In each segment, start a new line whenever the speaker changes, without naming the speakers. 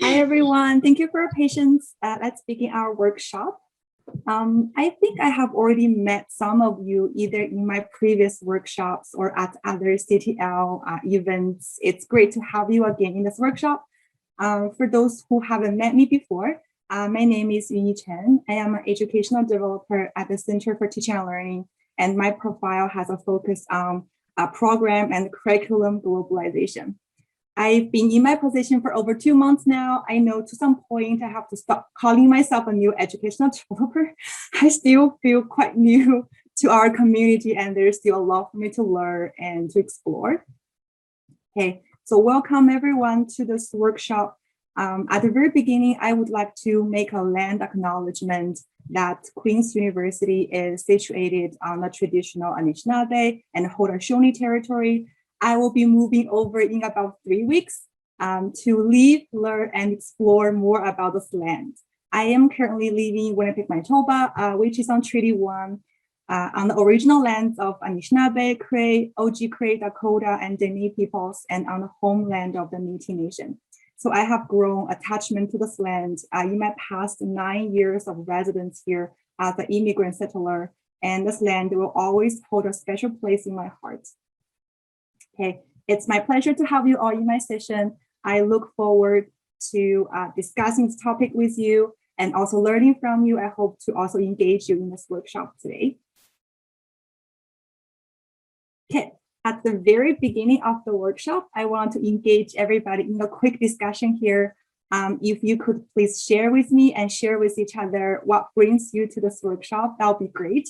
Hi, everyone. Thank you for your patience. Let's begin our workshop. I think I have already met some of you either in my previous workshops or at other CTL events. It's great to have you again in this workshop. For those who haven't met me before, my name is Yunyi Chen. I am an educational developer at the Center for Teaching and Learning, and my profile has a focus on program and curriculum globalization. I've been in my position for over 2 months now. I know to some point I have to stop calling myself a new educational developer. I still feel quite new to our community, and there's still a lot for me to learn and to explore. Okay, so welcome everyone to this workshop. At the very beginning, I would like to make a land acknowledgement that Queen's University is situated on the traditional Anishinaabe and Haudenosaunee territory. I will be moving over in about 3 weeks to live, learn, and explore more about this land. I am currently living in Winnipeg, Manitoba, which is on Treaty 1, on the original lands of Anishinaabe, Cree, Oji-Cree, Dakota, and Dene peoples, and on the homeland of the Métis Nation. So I have grown attachment to this land in my past 9 years of residence here as an immigrant settler, and this land will always hold a special place in my heart. Okay, it's my pleasure to have you all in my session. I look forward to discussing this topic with you and also learning from you. I hope to also engage you in this workshop today. Okay, at the very beginning of the workshop, I want to engage everybody in a quick discussion here. If you could please share with me and share with each other what brings you to this workshop, that would be great.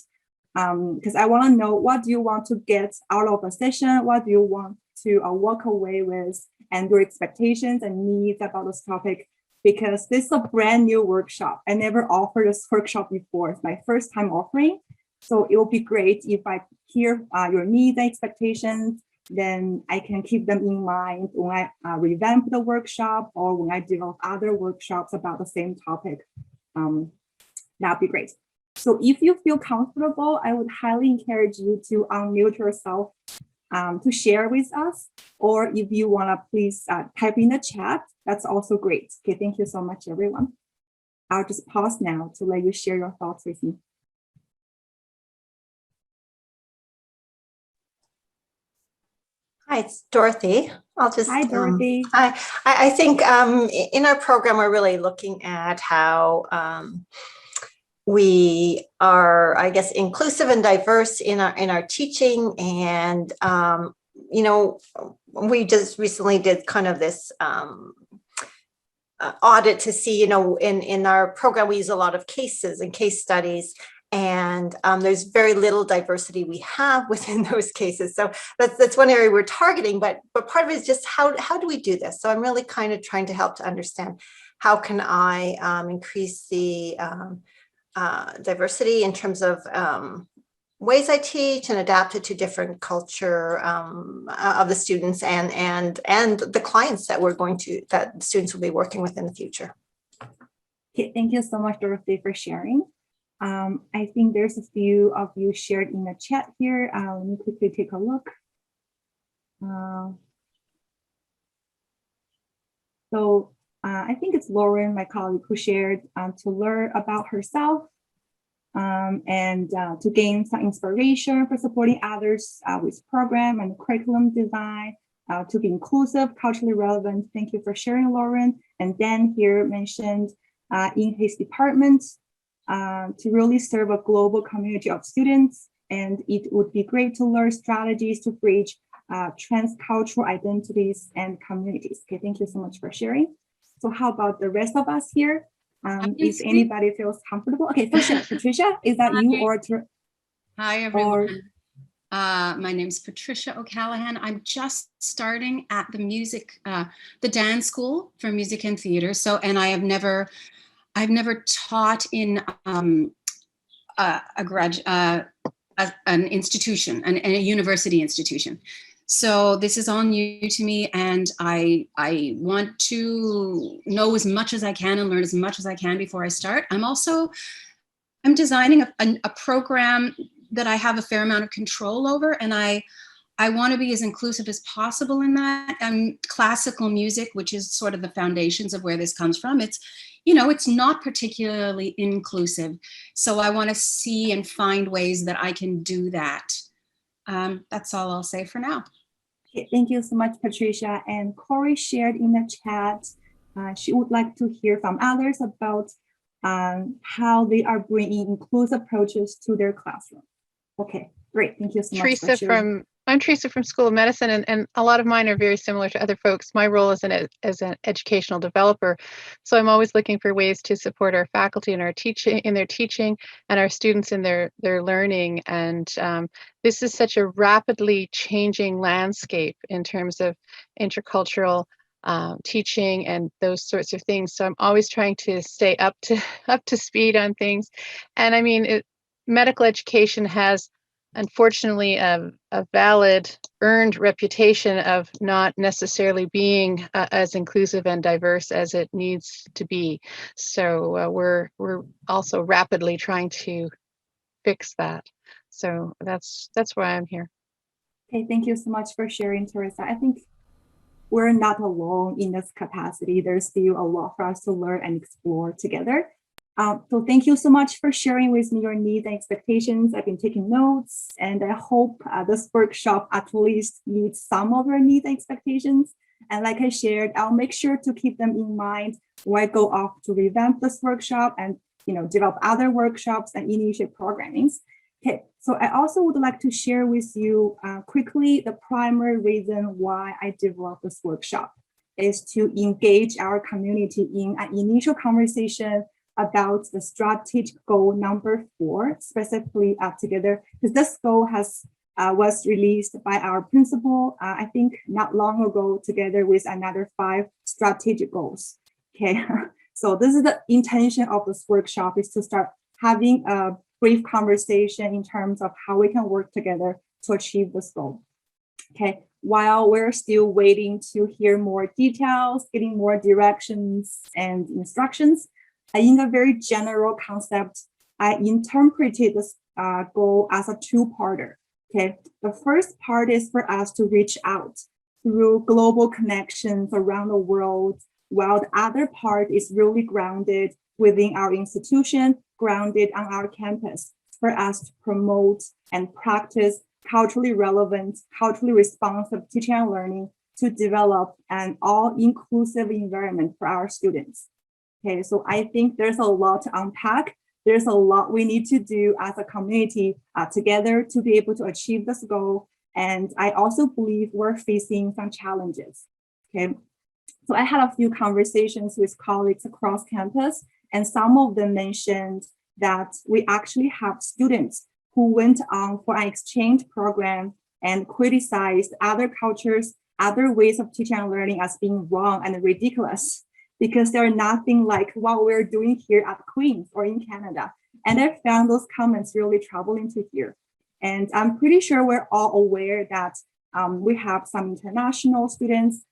Because I want to know, what do you want to get out of the session? What do you want to walk away with, and your expectations and needs about this topic? Because this is a brand new workshop. I never offered this workshop before. It's my first time offering. So it will be great if I hear your needs and expectations, then I can keep them in mind when I revamp the workshop or when I develop other workshops about the same topic. That'd be great. So if you feel comfortable, I would highly encourage you to unmute yourself to share with us. Or if you want to please type in the chat, that's also great. Okay, thank you so much, everyone. I'll just pause now to let you share your thoughts with me.
Hi, it's Dorothy.
Hi, Dorothy.
Hi. I think in our program, we're really looking at how we are, I guess, inclusive and diverse in our teaching. And, you know, we just recently did kind of this audit to see, you know, in our program, we use a lot of cases and case studies. And there's very little diversity we have within those cases. So that's one area we're targeting, but part of it is just how do we do this? So I'm really kind of trying to help to understand how can I increase the diversity in terms of ways I teach and adapt it to different culture of the students and the clients that that students will be working with in the future.
Okay, thank you so much, Dorothy, for sharing. I think there's a few of you shared in the chat here. Let me quickly take a look. I think it's Lauren, my colleague, who shared to learn about herself and to gain some inspiration for supporting others with program and curriculum design, to be inclusive, culturally relevant. Thank you for sharing, Lauren. And Dan here mentioned in his department, to really serve a global community of students. And it would be great to learn strategies to bridge transcultural identities and communities. Okay, thank you so much for sharing. So how about the rest of us here? If anybody feels comfortable. Okay, for sure. Patricia, is that you or?
Hi, everyone. My name is Patricia O'Callaghan. I'm just starting at the dance school for music and theater. So, and I've never taught in an institution, a university institution. So this is all new to me, and I want to know as much as I can and learn as much as I can before I start. I'm designing a program that I have a fair amount of control over, and I I want to be as inclusive as possible in that. Classical music, which is sort of the foundations of where this comes from, it's, you know, it's not particularly inclusive. So I want to see and find ways that I can do that. That's all I'll say for now.
Okay, thank you so much, Patricia. And Corey shared in the chat, she would like to hear from others about how they are bringing inclusive approaches to their classroom. Okay, great. Thank you so much for sharing.
I'm Teresa from School of Medicine, and a lot of mine are very similar to other folks. My role is as an educational developer, so I'm always looking for ways to support our faculty in their teaching and our students in their learning. And this is such a rapidly changing landscape in terms of intercultural teaching and those sorts of things. So I'm always trying to stay up to speed on things. And I mean, medical education has, unfortunately, a valid earned reputation of not necessarily being as inclusive and diverse as it needs to be. So we're also rapidly trying to fix that. So that's why I'm here.
Okay, thank you so much for sharing, Teresa. I think we're not alone in this capacity. There's still a lot for us to learn and explore together. So thank you so much for sharing with me your needs and expectations. I've been taking notes, and I hope this workshop at least meets some of your needs and expectations. And like I shared, I'll make sure to keep them in mind when I go off to revamp this workshop and, you know, develop other workshops and initiate programmings. Okay, so I also would like to share with you quickly the primary reason why I developed this workshop is to engage our community in an initial conversation about the strategic goal number 4, specifically together, because this goal was released by our principal, I think not long ago, together with another 5 strategic goals. Okay, so this is the intention of this workshop, is to start having a brief conversation in terms of how we can work together to achieve this goal. Okay, while we're still waiting to hear more details, getting more directions and instructions, in a very general concept, I interpreted this goal as a 2-parter. Okay, the first part is for us to reach out through global connections around the world, while the other part is really grounded within our institution, grounded on our campus, for us to promote and practice culturally relevant, culturally responsive teaching and learning to develop an all-inclusive environment for our students. Okay, so I think there's a lot to unpack. There's a lot we need to do as a community together to be able to achieve this goal. And I also believe we're facing some challenges. Okay, so I had a few conversations with colleagues across campus, and some of them mentioned that we actually have students who went on for an exchange program and criticized other cultures, other ways of teaching and learning as being wrong and ridiculous, because they're nothing like what we're doing here at Queen's or in Canada. And I found those comments really troubling to hear. And I'm pretty sure we're all aware that we have some international students.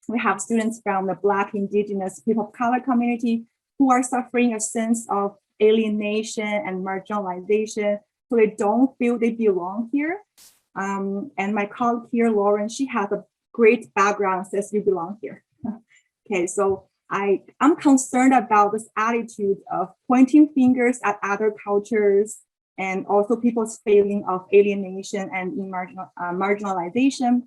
We have students from the Black, Indigenous, people of color community who are suffering a sense of alienation and marginalization, so they don't feel they belong here. And my colleague here, Lauren, she has a great background, says you belong here. Okay, so I'm concerned about this attitude of pointing fingers at other cultures and also people's feeling of alienation and marginalization,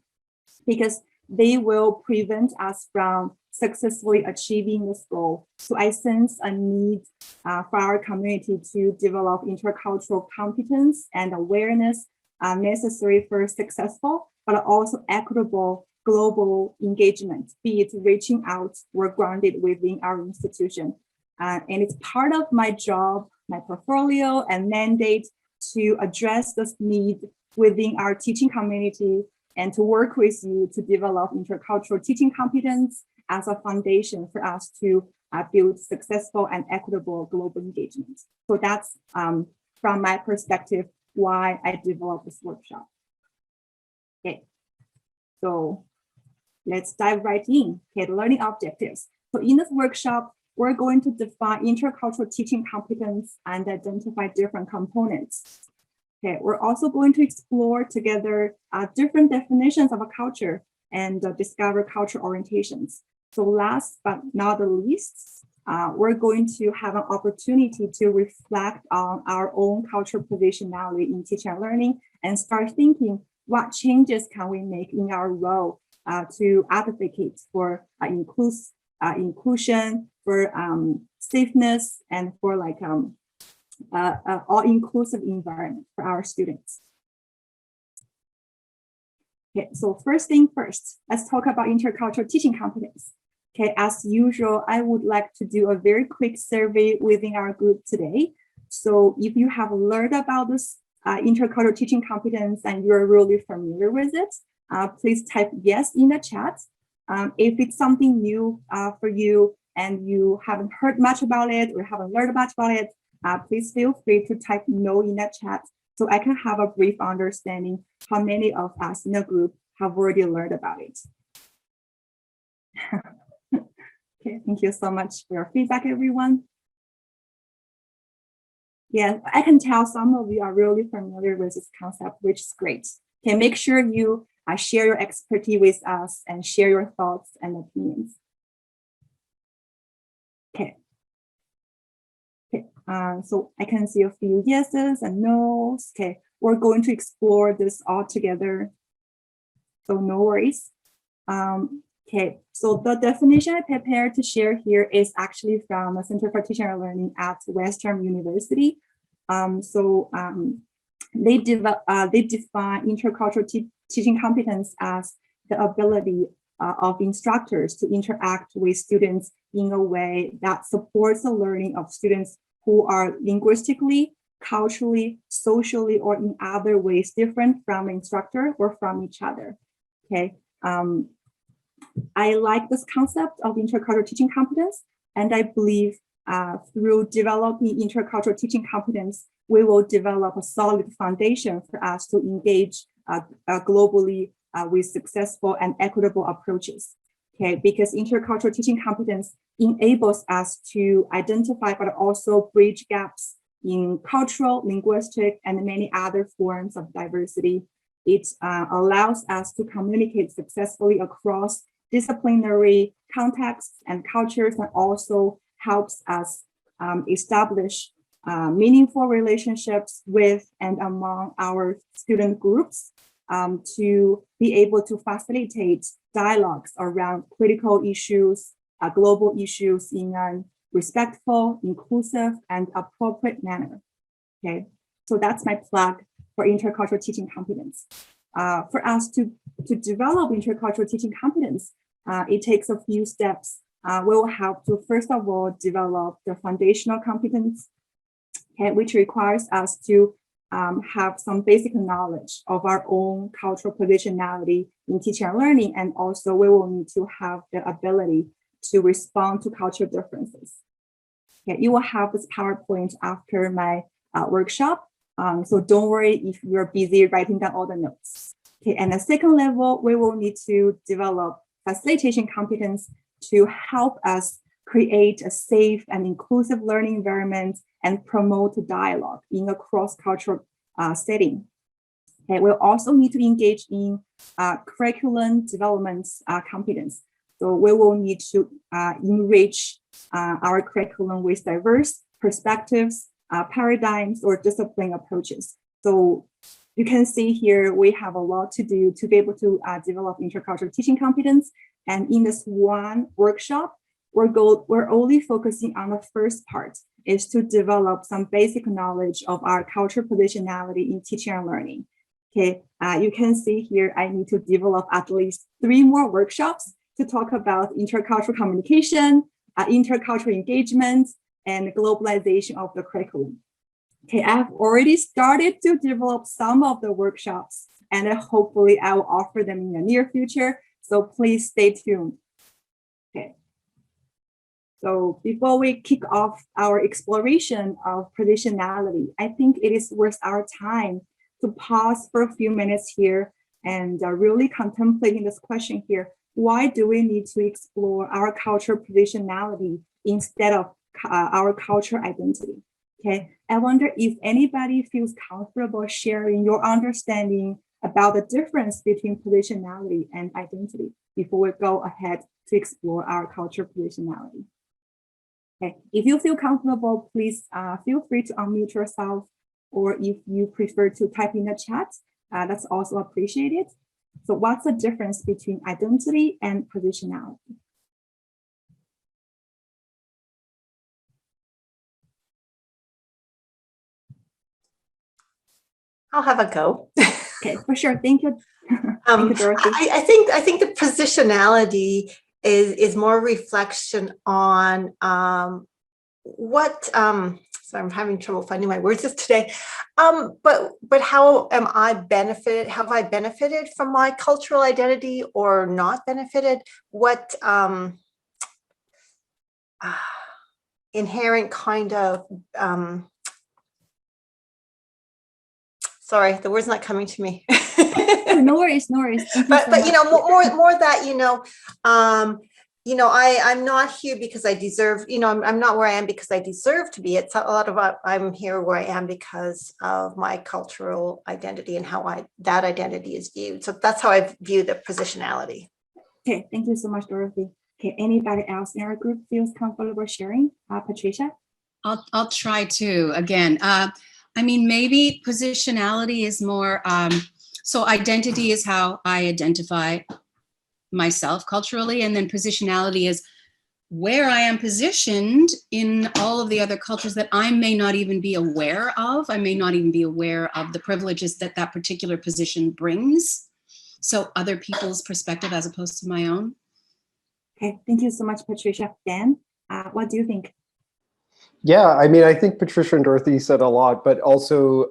because they will prevent us from successfully achieving this goal. So I sense a need for our community to develop intercultural competence and awareness necessary for successful, but also equitable global engagement, be it reaching out or grounded within our institution. And it's part of my job, my portfolio and mandate to address this need within our teaching community and to work with you to develop intercultural teaching competence as a foundation for us to build successful and equitable global engagement. So that's from my perspective, why I developed this workshop. Okay, so let's dive right in. Okay, the learning objectives. So in this workshop, we're going to define intercultural teaching competence and identify different components. Okay, we're also going to explore together different definitions of a culture and discover cultural orientations. So last but not the least, we're going to have an opportunity to reflect on our own cultural positionality in teaching and learning and start thinking what changes can we make in our role to advocate for inclusion, for safeness, and for like all-inclusive environment for our students. Okay, so first thing first, let's talk about intercultural teaching competence. Okay, as usual, I would like to do a very quick survey within our group today. So if you have learned about this intercultural teaching competence and you're really familiar with it, please type yes in the chat. If it's something new for you and you haven't heard much about it or haven't learned much about it, please feel free to type no in the chat so I can have a brief understanding how many of us in the group have already learned about it. Okay, thank you so much for your feedback, everyone. Yeah, I can tell some of you are really familiar with this concept, which is great. Okay, make sure you share your expertise with us and share your thoughts and opinions. Okay. Okay, so I can see a few yeses and nos. Okay, we're going to explore this all together, so no worries. Okay, so the definition I prepared to share here is actually from the Center for Teaching and Learning at Western University. They define intercultural teaching competence as the ability of instructors to interact with students in a way that supports the learning of students who are linguistically, culturally, socially, or in other ways different from the instructor or from each other. Okay. I like this concept of intercultural teaching competence, and I believe through developing intercultural teaching competence, we will develop a solid foundation for us to engage globally with successful and equitable approaches. Okay, because intercultural teaching competence enables us to identify but also bridge gaps in cultural, linguistic, and many other forms of diversity. It allows us to communicate successfully across disciplinary contexts and cultures, and also helps us establish meaningful relationships with and among our student groups to be able to facilitate dialogues around critical issues, global issues in a respectful, inclusive, and appropriate manner. Okay, so that's my plug for intercultural teaching competence. For us to develop intercultural teaching competence, it takes a few steps. We will have to, first of all, develop the foundational competence, okay, which requires us to have some basic knowledge of our own cultural positionality in teaching and learning, and also we will need to have the ability to respond to cultural differences. Okay, you will have this PowerPoint after my workshop, so don't worry if you're busy writing down all the notes. Okay, and the second level, we will need to develop facilitation competence to help us create a safe and inclusive learning environment and promote dialogue in a cross-cultural setting. Okay, we'll also need to engage in curriculum development competence. So we will need to enrich our curriculum with diverse perspectives, paradigms, or discipline approaches. So you can see here, we have a lot to do to be able to develop intercultural teaching competence. And in this one workshop, we're only focusing on the first part, is to develop some basic knowledge of our cultural positionality in teaching and learning. Okay, you can see here, I need to develop at least 3 more workshops to talk about intercultural communication, intercultural engagement, and globalization of the curriculum. Okay, I've already started to develop some of the workshops, and hopefully I will offer them in the near future. So please stay tuned. Okay. So before we kick off our exploration of positionality, I think it is worth our time to pause for a few minutes here and really contemplating this question here. Why do we need to explore our cultural positionality instead of our cultural identity? Okay, I wonder if anybody feels comfortable sharing your understanding about the difference between positionality and identity before we go ahead to explore our cultural positionality. Okay, if you feel comfortable, please feel free to unmute yourself, or if you prefer to type in the chat, that's also appreciated. So what's the difference between identity and positionality?
I'll have a go.
Okay, for sure. Thank you. Thank you, Dorothy.
I think the positionality is more reflection on what so I'm having trouble finding my words today. But how am I benefited? Have I benefited from my cultural identity or not benefited? What inherent kind of sorry, the word's not coming to me.
No worries, no worries.
But you know, more that, I'm not here because I deserve, I'm not where I am because I deserve to be. It's a lot about I'm here where I am because of my cultural identity and how that identity is viewed. So that's how I view the positionality.
Okay, thank you so much, Dorothy. Okay, anybody else in our group feels comfortable sharing? Patricia?
I'll try to, again. I mean, maybe positionality is more, so identity is how I identify myself culturally, and then positionality is where I am positioned in all of the other cultures that I may not even be aware of. I may not even be aware of the privileges that that particular position brings. So other people's perspective as opposed to my own.
Okay, thank you so much, Patricia. Dan, what do you think?
Yeah, I mean, I think Patricia and Dorothy said a lot, but also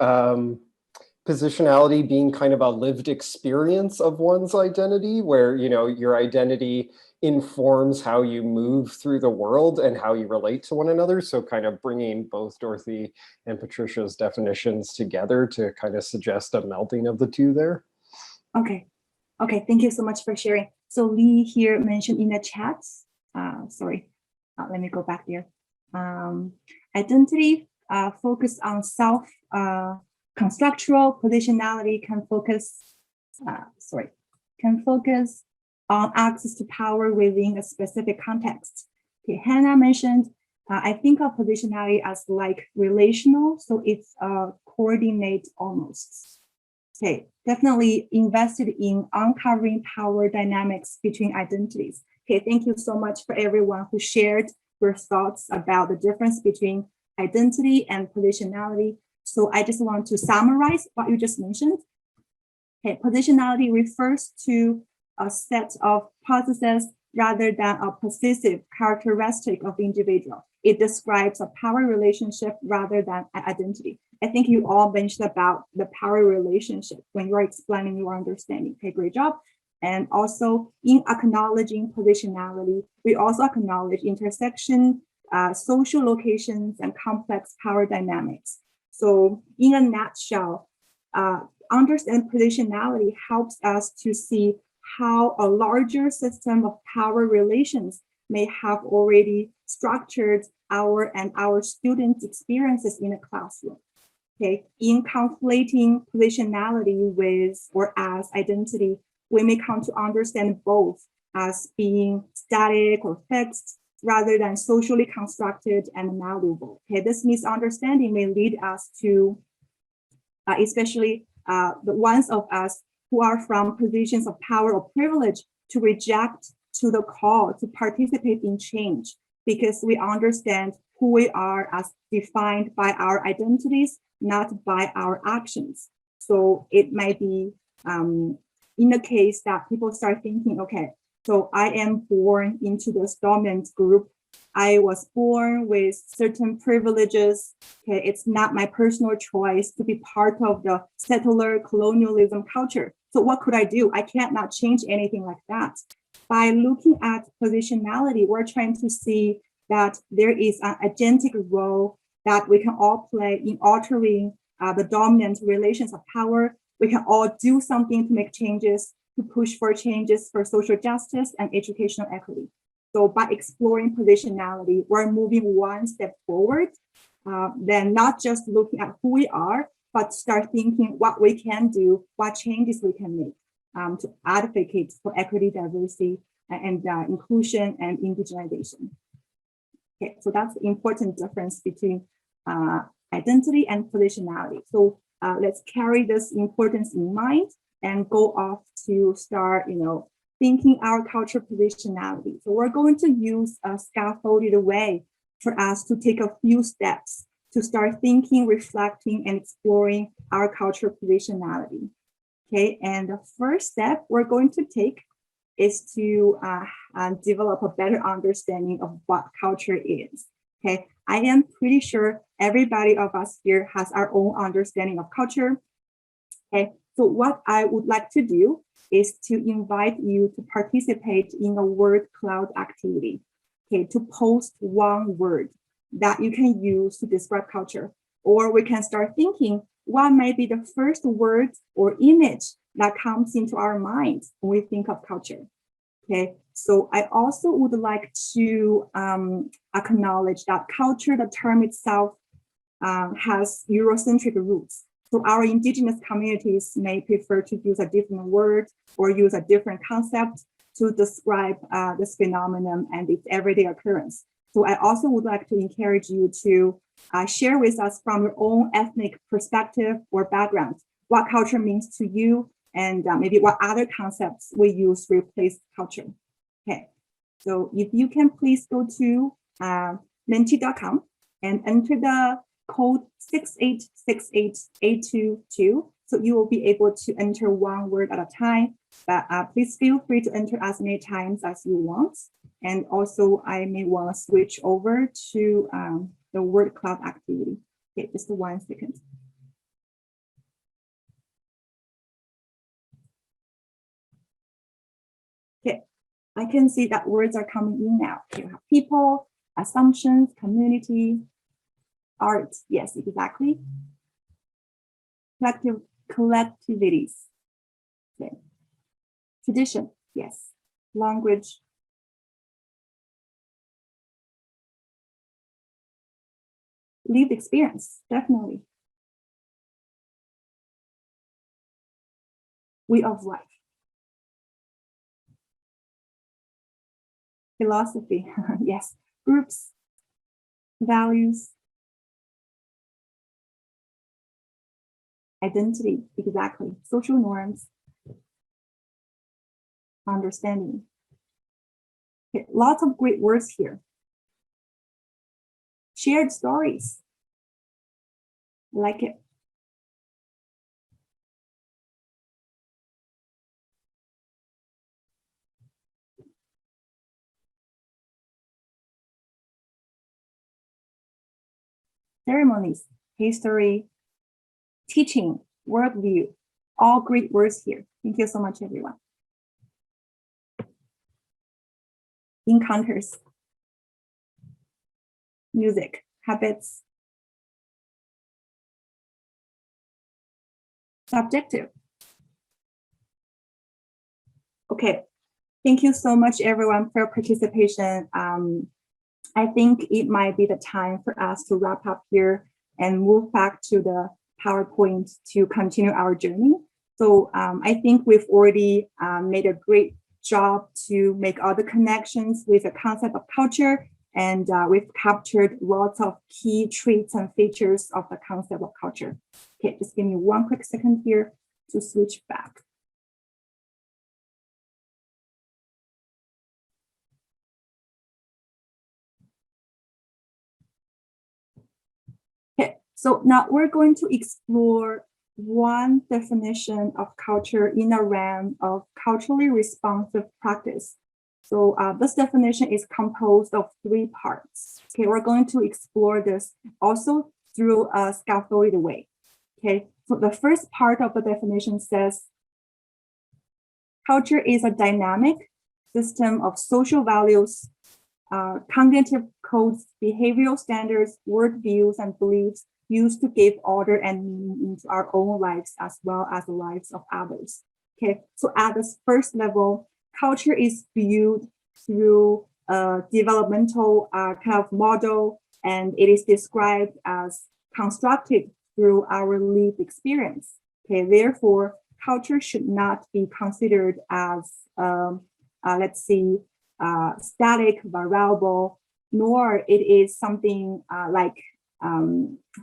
positionality being kind of a lived experience of one's identity, where, your identity informs how you move through the world and how you relate to one another. So kind of bringing both Dorothy and Patricia's definitions together to kind of suggest a melding of the two there.
Okay, thank you so much for sharing. So Lee here mentioned in the chat, sorry, let me go back there. Identity focus on self-constructual positionality can focus on access to power within a specific context. Okay, Hannah mentioned, I think of positionality as like relational, so it's coordinate almost. Okay, definitely invested in uncovering power dynamics between identities. Okay, thank you so much for everyone who shared your thoughts about the difference between identity and positionality. So I just want to summarize what you just mentioned. Okay, positionality refers to a set of processes rather than a possessive characteristic of the individual. It describes a power relationship rather than an identity. I think you all mentioned about the power relationship when you're explaining your understanding. Okay, great job. And also in acknowledging positionality, we also acknowledge intersection, social locations, and complex power dynamics. So in a nutshell, understand positionality helps us to see how a larger system of power relations may have already structured our and our students' experiences in a classroom. Okay, in conflating positionality with or as identity, we may come to understand both as being static or fixed rather than socially constructed and malleable. Okay, this misunderstanding may lead us to, especially the ones of us who are from positions of power or privilege, to reject to the call to participate in change because we understand who we are as defined by our identities, not by our actions. So it might be in the case that people start thinking, okay, so I am born into this dominant group. I was born with certain privileges. Okay, it's not my personal choice to be part of the settler colonialism culture. So what could I do? I can't not change anything like that. By looking at positionality, we're trying to see that there is an agentic role that we can all play in altering the dominant relations of power. We can all do something to make changes, to push for changes for social justice and educational equity. So by exploring positionality, we're moving one step forward then not just looking at who we are, but start thinking what we can do, what changes we can make to advocate for equity, diversity, and inclusion and indigenization. Okay, so that's the important difference between identity and positionality. So let's carry this importance in mind and go off to start, thinking our culture positionality. So we're going to use a scaffolded way for us to take a few steps to start thinking, reflecting, and exploring our culture positionality. Okay, and the first step we're going to take is to develop a better understanding of what culture is. Okay, I am pretty sure everybody of us here has our own understanding of culture. Okay, so what I would like to do is to invite you to participate in a word cloud activity. Okay, to post one word that you can use to describe culture, or we can start thinking what might be the first word or image that comes into our minds when we think of culture. Okay, so I also would like to acknowledge that culture, the term itself, has Eurocentric roots. So our indigenous communities may prefer to use a different word or use a different concept to describe this phenomenon and its everyday occurrence. So I also would like to encourage you to share with us from your own ethnic perspective or background what culture means to you, and maybe what other concepts we use to replace culture. Okay, so if you can please go to menti.com and enter the code 6868822, so you will be able to enter one word at a time, but please feel free to enter as many times as you want. And also I may want to switch over to the word cloud activity. Okay, just 1 second. Okay, I can see that words are coming in now. You have people, assumptions, community, art. Yes, exactly. Collectivities. Okay. Tradition. Yes. Language. Lived experience. Definitely. Way of life. Philosophy. Yes. Groups. Values. Identity. Exactly. Social norms. Understanding. Okay. Lots of great words here. Shared stories. Like it. Ceremonies, history, teaching, worldview, all great words here. Thank you so much, everyone. Encounters, music, habits, subjective. Okay, thank you so much, everyone, for your participation. I think it might be the time for us to wrap up here and move back to the PowerPoint to continue our journey. So I think we've already made a great job to make all the connections with the concept of culture, and we've captured lots of key traits and features of the concept of culture. Okay, just give me 1 quick second here to switch back. Okay, so now we're going to explore one definition of culture in a realm of culturally responsive practice. So this definition is composed of 3 parts. Okay, we're going to explore this also through a scaffolded way. Okay, so the first part of the definition says, culture is a dynamic system of social values, cognitive codes, behavioral standards, worldviews, and beliefs used to give order and meaning into our own lives as well as the lives of others. Okay, so at this first level, culture is viewed through a developmental kind of model and it is described as constructed through our lived experience. Okay, therefore, culture should not be considered as, let's see, static, variable, nor it is something like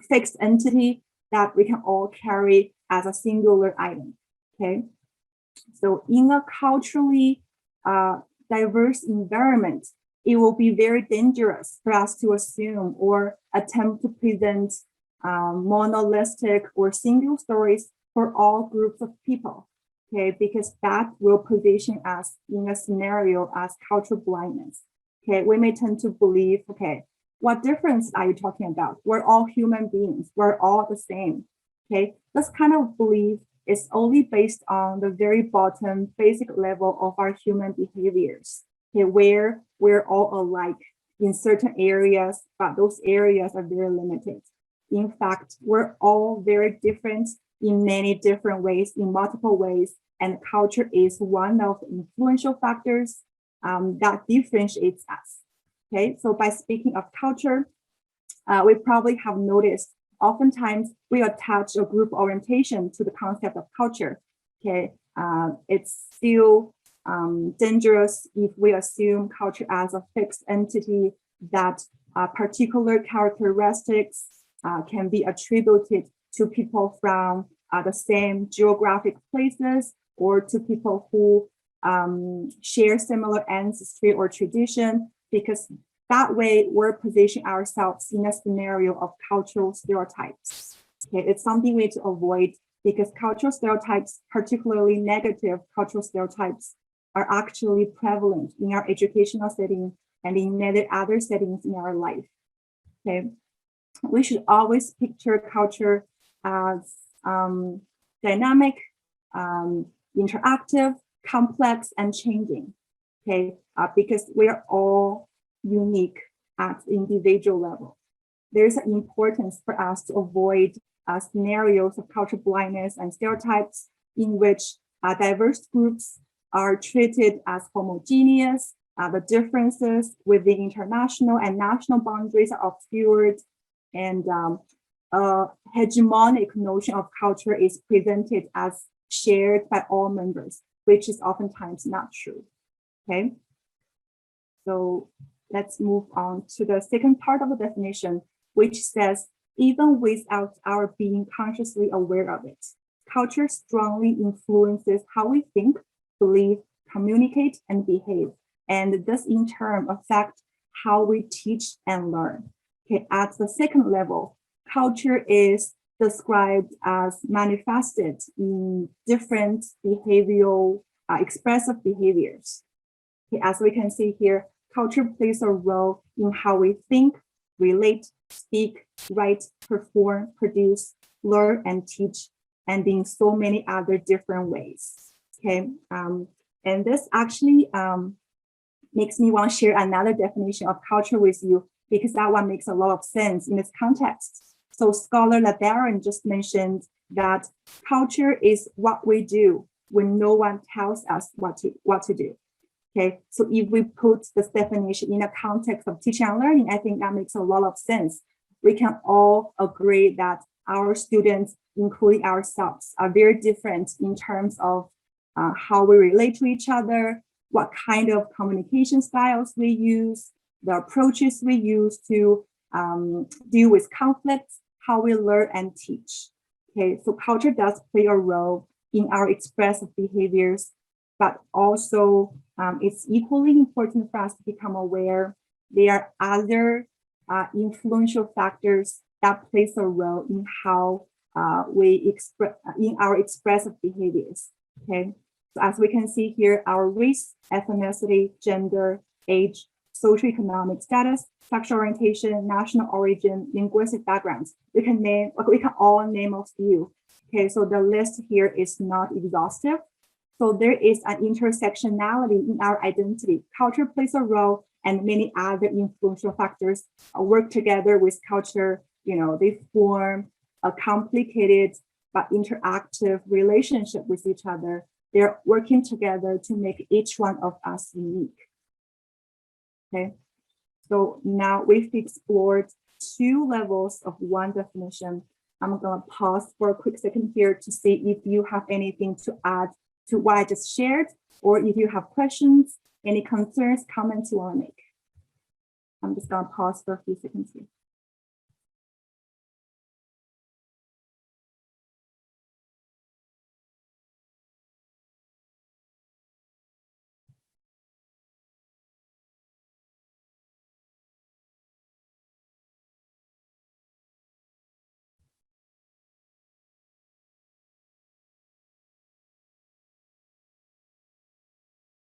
fixed entity that we can all carry as a singular item. Okay, so in a culturally diverse environment, it will be very dangerous for us to assume or attempt to present monolithic or single stories for all groups of people, okay, because that will position us in a scenario as cultural blindness. Okay, we may tend to believe, okay, what difference are you talking about? We're all human beings, we're all the same. Okay, this kind of belief is only based on the very bottom basic level of our human behaviors, okay, where we're all alike in certain areas, but those areas are very limited. In fact, we're all very different in many different ways, in multiple ways, and culture is one of the influential factors that differentiates us. Okay, so by speaking of culture, we probably have noticed oftentimes we attach a group orientation to the concept of culture. Okay, it's still dangerous if we assume culture as a fixed entity that particular characteristics can be attributed to people from the same geographic places or to people who share similar ancestry or tradition, because that way we're positioning ourselves in a scenario of cultural stereotypes. Okay, it's something we need to avoid because cultural stereotypes, particularly negative cultural stereotypes, are actually prevalent in our educational setting and in many other settings in our life. Okay, we should always picture culture as dynamic, interactive, complex, and changing. Okay, because we are all unique at the individual level. There's an importance for us to avoid scenarios of cultural blindness and stereotypes in which diverse groups are treated as homogeneous. The differences within international and national boundaries are obscured, and a hegemonic notion of culture is presented as shared by all members, which is oftentimes not true. Okay, so let's move on to the second part of the definition, which says, even without our being consciously aware of it, culture strongly influences how we think, believe, communicate, and behave. And this in turn affects how we teach and learn. Okay, at the second level, culture is described as manifested in different behavioral, expressive behaviors. Okay, as we can see here, culture plays a role in how we think, relate, speak, write, perform, produce, learn, and teach, and in so many other different ways. Okay, and this actually makes me want to share another definition of culture with you, because that one makes a lot of sense in this context. So scholar LeBaron just mentioned that culture is what we do when no one tells us what to do. Okay, so if we put this definition in a context of teaching and learning, I think that makes a lot of sense. We can all agree that our students, including ourselves, are very different in terms of how we relate to each other, what kind of communication styles we use, the approaches we use to deal with conflicts, how we learn and teach. Okay, so culture does play a role in our expressive behaviors, but also it's equally important for us to become aware there are other influential factors that plays a role in how we express in our expressive behaviors. Okay, so as we can see here, our race, ethnicity, gender, age, socioeconomic status, sexual orientation, national origin, linguistic backgrounds. We can all name a few. Okay, so the list here is not exhaustive. So there is an intersectionality in our identity. Culture plays a role, and many other influential factors work together with culture. You know, they form a complicated but interactive relationship with each other. They're working together to make each one of us unique. Okay, so now we've explored two levels of one definition. I'm going to pause for a quick second here to see if you have anything to add to what I just shared, or if you have questions, any concerns, comments you want to make. I'm just going to pause for a few seconds here.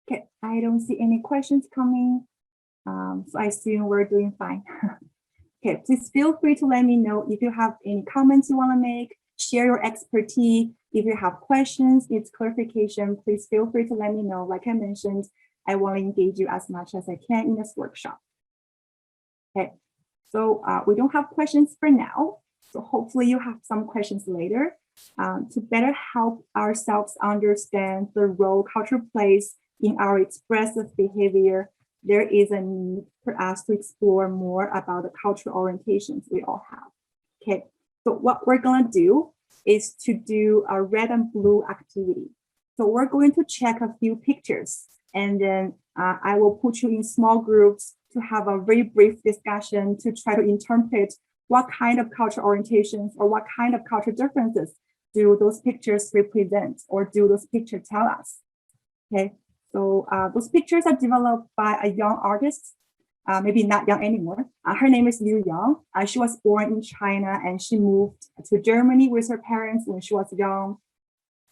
Okay, I don't see any questions coming, so I assume we're doing fine. Okay, please feel free to let me know if you have any comments you want to make, share your expertise. If you have questions, needs clarification, please feel free to let me know. Like I mentioned, I want to engage you as much as I can in this workshop. Okay, so we don't have questions for now, so hopefully you have some questions later. To better help ourselves understand the role culture plays in our expressive behavior, there is a need for us to explore more about the cultural orientations we all have. Okay, so what we're going to do is to do a red and blue activity. So we're going to check a few pictures, and then I will put you in small groups to have a very brief discussion to try to interpret what kind of cultural orientations or what kind of cultural differences do those pictures represent, or do those pictures tell us. Okay, so those pictures are developed by a young artist, maybe not young anymore. Her name is Liu Yang. She was born in China, and she moved to Germany with her parents when she was young.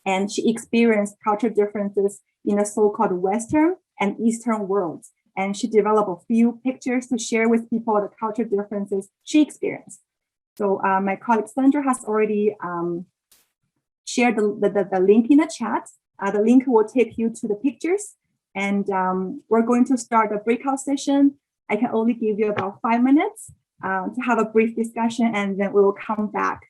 And she experienced cultural differences in the so-called Western and Eastern worlds. And she developed a few pictures to share with people the cultural differences she experienced. So my colleague Sandra has already shared the link in the chat. The link will take you to the pictures, and we're going to start a breakout session. I can only give you about 5 minutes to have a brief discussion, and then we will come back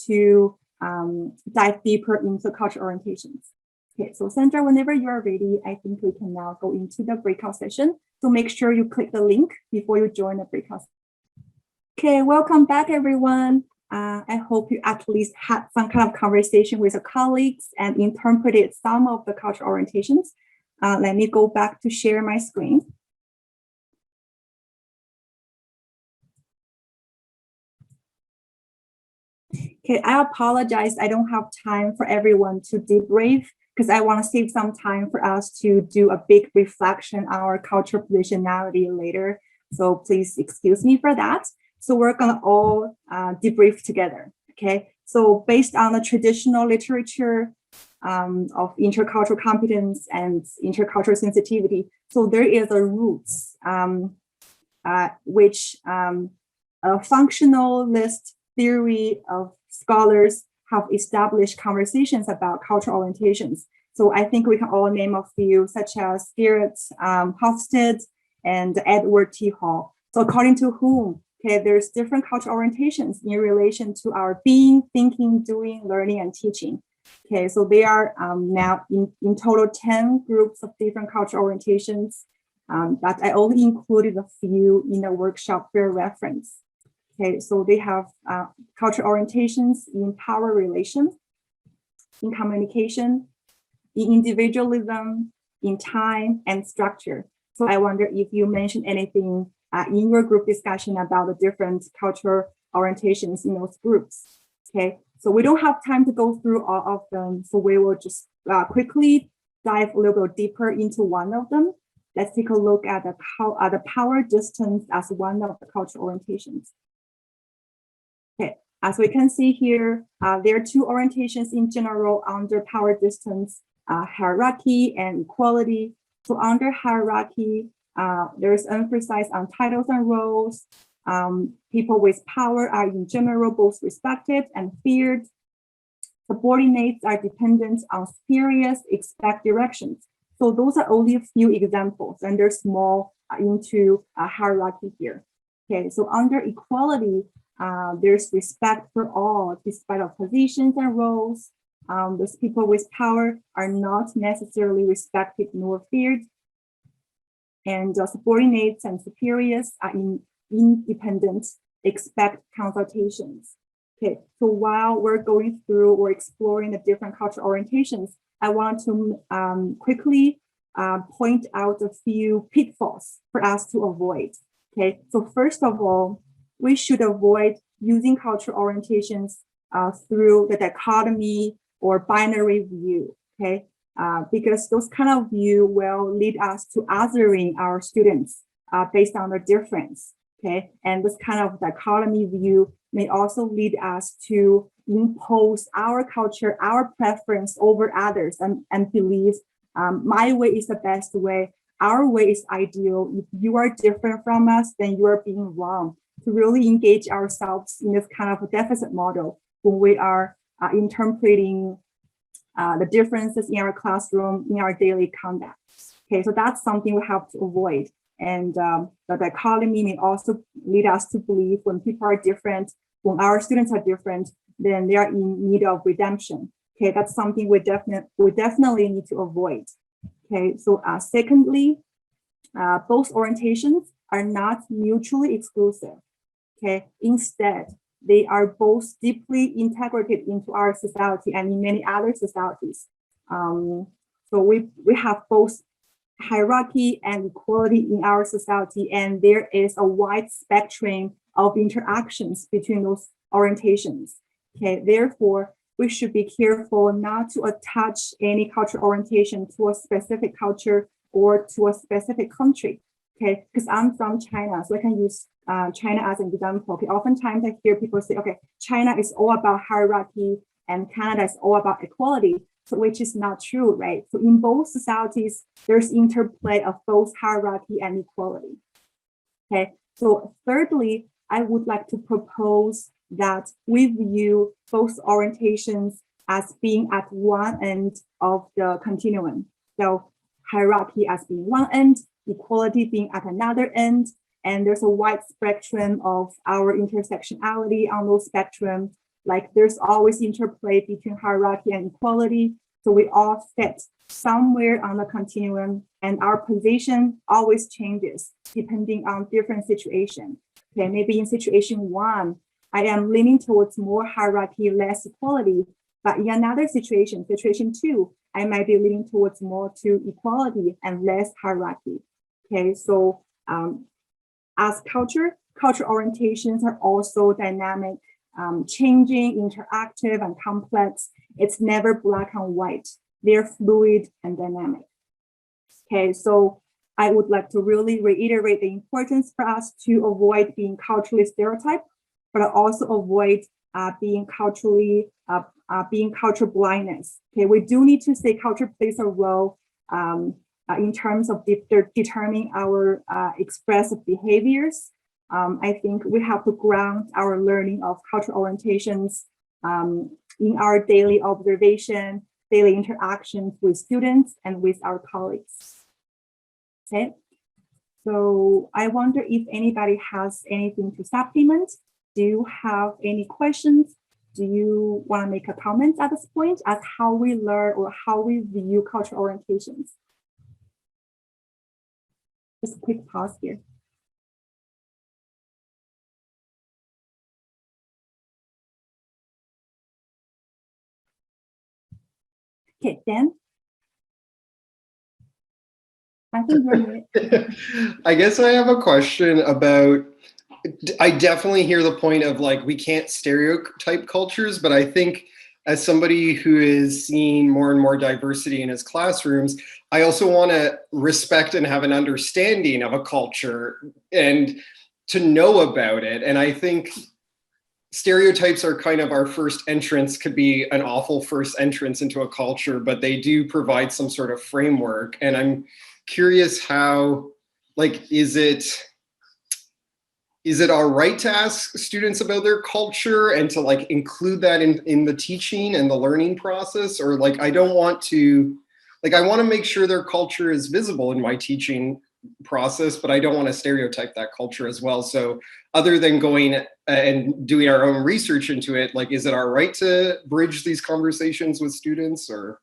to dive deeper into cultural orientations. Okay, so Sandra, whenever you are ready, I think we can now go into the breakout session. So make sure you click the link before you join the breakout session. Okay, welcome back, everyone. I hope you at least had some kind of conversation with your colleagues and interpreted some of the cultural orientations. Let me go back to share my screen. Okay, I apologize. I don't have time for everyone to debrief because I want to save some time for us to do a big reflection on our cultural positionality later. So please excuse me for that. So we're going to all debrief together, okay? So based on the traditional literature of intercultural competence and intercultural sensitivity, so there is a roots which a functionalist theory of scholars have established conversations about cultural orientations. So I think we can all name a few, such as Garrett Hofstede and Edward T. Hall. So according to whom, okay, there's different cultural orientations in relation to our being, thinking, doing, learning, and teaching. Okay, so they are now in total 10 groups of different cultural orientations, but I only included a few in the workshop for reference. Okay, so they have cultural orientations in power relations, in communication, in individualism, in time, and structure. So I wonder if you mentioned anything in your group discussion about the different cultural orientations in those groups. Okay, so we don't have time to go through all of them, so we will just quickly dive a little bit deeper into one of them. Let's take a look at the power distance as one of the cultural orientations. Okay, as we can see here, there are two orientations in general under power distance, hierarchy and equality. So under hierarchy, there's emphasis on titles and roles. People with power are in general both respected and feared. Subordinates are dependent on superiors, expect directions. So those are only a few examples, and they're small into a hierarchy here. Okay, so under equality, there's respect for all, despite of positions and roles. Those people with power are not necessarily respected nor feared. And subordinates and superiors are independent expect consultations. Okay, so while we're going through or exploring the different cultural orientations, I want to quickly point out a few pitfalls for us to avoid. Okay, so first of all, we should avoid using cultural orientations through the dichotomy or binary view. Okay, because those kind of view will lead us to othering our students based on their difference. Okay, and this kind of dichotomy view may also lead us to impose our culture, our preference over others, and believe my way is the best way, our way is ideal. If you are different from us, then you are being wrong. To really engage ourselves in this kind of a deficit model when we are interpreting the differences in our classroom, in our daily conduct. Okay, so that's something we have to avoid. And the dichotomy may also lead us to believe when people are different, when our students are different, then they are in need of redemption. Okay, that's something we definitely need to avoid. Okay, so secondly, both orientations are not mutually exclusive. Okay, instead, they are both deeply integrated into our society and in many other societies. So we have both hierarchy and equality in our society, and there is a wide spectrum of interactions between those orientations. Okay, therefore, we should be careful not to attach any cultural orientation to a specific culture or to a specific country. Okay, because I'm from China, so I can use China as an example. Okay, oftentimes I hear people say, okay, China is all about hierarchy and Canada is all about equality, so which is not true, right? So in both societies, there's interplay of both hierarchy and equality. Okay, so thirdly, I would like to propose that we view both orientations as being at one end of the continuum. So hierarchy as being one end, equality being at another end, and there's a wide spectrum of our intersectionality on those spectrum. Like there's always interplay between hierarchy and equality. So we all fit somewhere on the continuum, and our position always changes depending on different situation. Okay, maybe in situation one, I am leaning towards more hierarchy, less equality. But in another situation, situation two, I might be leaning towards more to equality and less hierarchy. Okay, so as cultural orientations are also dynamic, changing, interactive, and complex. It's never black and white. They're fluid and dynamic. Okay, so I would like to really reiterate the importance for us to avoid being culturally stereotyped, but also avoid being cultural blindness. Okay, we do need to say culture plays a role in terms of determining our expressive behaviors. I think we have to ground our learning of cultural orientations in our daily observation, daily interactions with students and with our colleagues. Okay, so I wonder if anybody has anything to supplement. Do you have any questions? Do you want to make a comment at this point as how we learn or how we view cultural orientations? Just a quick pause here. Okay, Dan. I think we're
I guess I have a question about, I definitely hear the point of like, we can't stereotype cultures, but I think as somebody who is seeing more and more diversity in his classrooms, I also want to respect and have an understanding of a culture and to know about it. And I think stereotypes are kind of our first entrance, could be an awful first entrance into a culture, but they do provide some sort of framework. And I'm curious how, like, is it all right to ask students about their culture and to like include that in the teaching and the learning process? Or like, I don't want to, like, I want to make sure their culture is visible in my teaching process, but I don't want to stereotype that culture as well. So other than going and doing our own research into it, like, is it all right to bridge these conversations with students? Or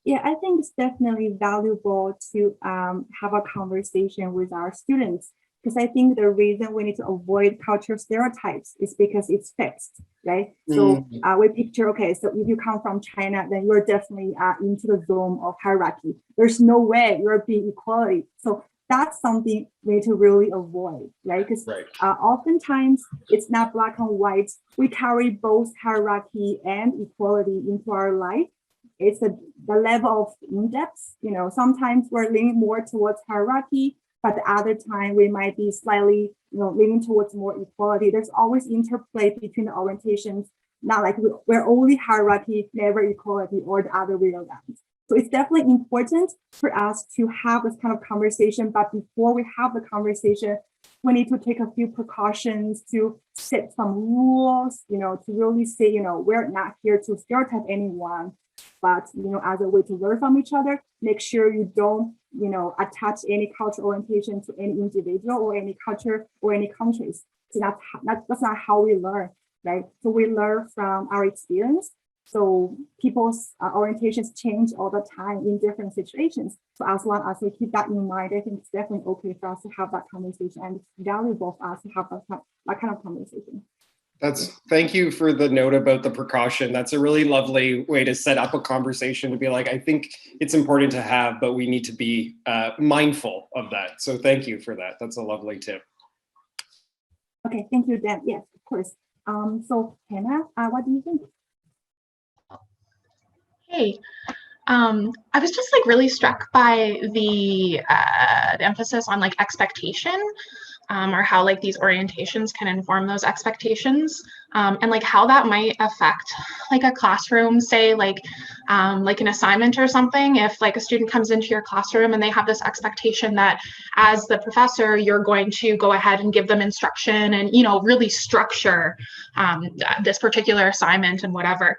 yeah, I think it's definitely valuable to have a conversation with our students. Because I think the reason we need to avoid cultural stereotypes is because it's fixed, right? So we picture, okay, so if you come from China, then you're definitely into the zone of hierarchy. There's no way you're being equality. So that's something we need to really avoid, right? Because oftentimes it's not black and white. We carry both hierarchy and equality into our life. It's the level of in-depth, you know, sometimes we're leaning more towards hierarchy, but the other time we might be slightly, you know, leaning towards more equality. There's always interplay between the orientations, not like we're only hierarchy, never equality, or the other way around. So it's definitely important for us to have this kind of conversation, but before we have the conversation, we need to take a few precautions to set some rules, you know, to really say, you know, we're not here to stereotype anyone, but, you know, as a way to learn from each other, make sure you don't, you know, attach any cultural orientation to any individual or any culture or any countries. So that's not how we learn, right? So we learn from our experience. So people's orientations change all the time in different situations. So as long as we keep that in mind, I think it's definitely okay for us to have that conversation, and it's valuable for us to have that kind of conversation.
Thank you for the note about the precaution. That's a really lovely way to set up a conversation, to be like, I think it's important to have, but we need to be mindful of that. So thank you for that. That's a lovely tip.
Okay, thank you, Dan. Yes, of course. So Hannah, what do you think?
Hey, I was just like really struck by the emphasis on like expectation, or how like these orientations can inform those expectations, and like how that might affect like a classroom, say like an assignment or something. If like a student comes into your classroom and they have this expectation that as the professor, you're going to go ahead and give them instruction and, you know, really structure this particular assignment and whatever.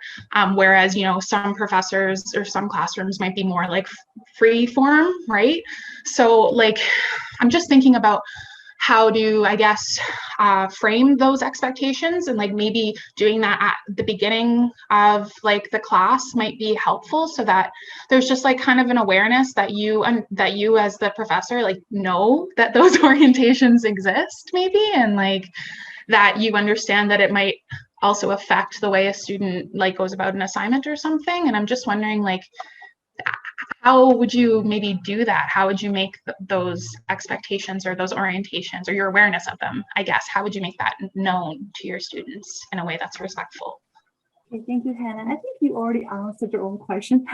Whereas, you know, some professors or some classrooms might be more like free form, right? So like, I'm just thinking about how to, I guess, frame those expectations, and like maybe doing that at the beginning of like the class might be helpful, so that there's just like kind of an awareness that you as the professor like know that those orientations exist maybe, and like that you understand that it might also affect the way a student like goes about an assignment or something. And I'm just wondering, like, how would you maybe do that? How would you make those expectations or those orientations or your awareness of them, I guess, how would you make that known to your students in a way that's respectful?
Okay, thank you, Hannah. I think you already answered your own question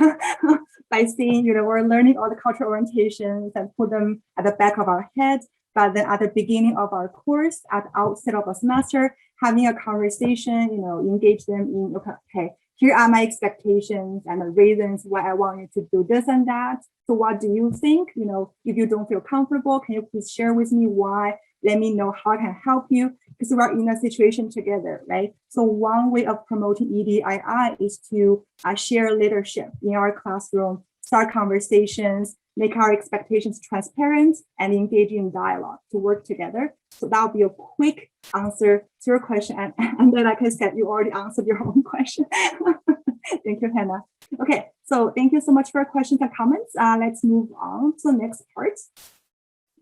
by saying, you know, we're learning all the cultural orientations and put them at the back of our head, but then at the beginning of our course, at the outset of a semester, having a conversation, you know, engage them in, okay, here are my expectations and the reasons why I want you to do this and that. So what do you think? You know, if you don't feel comfortable, can you please share with me why? Let me know how I can help you, because we're in a situation together, right? So one way of promoting EDII is to share leadership in our classroom, start conversations, make our expectations transparent, and engage in dialogue to work together. So that'll be a quick answer to your question. And then, like I said, you already answered your own question. Thank you, Hannah. Okay, so thank you so much for your questions and comments. Let's move on to the next part.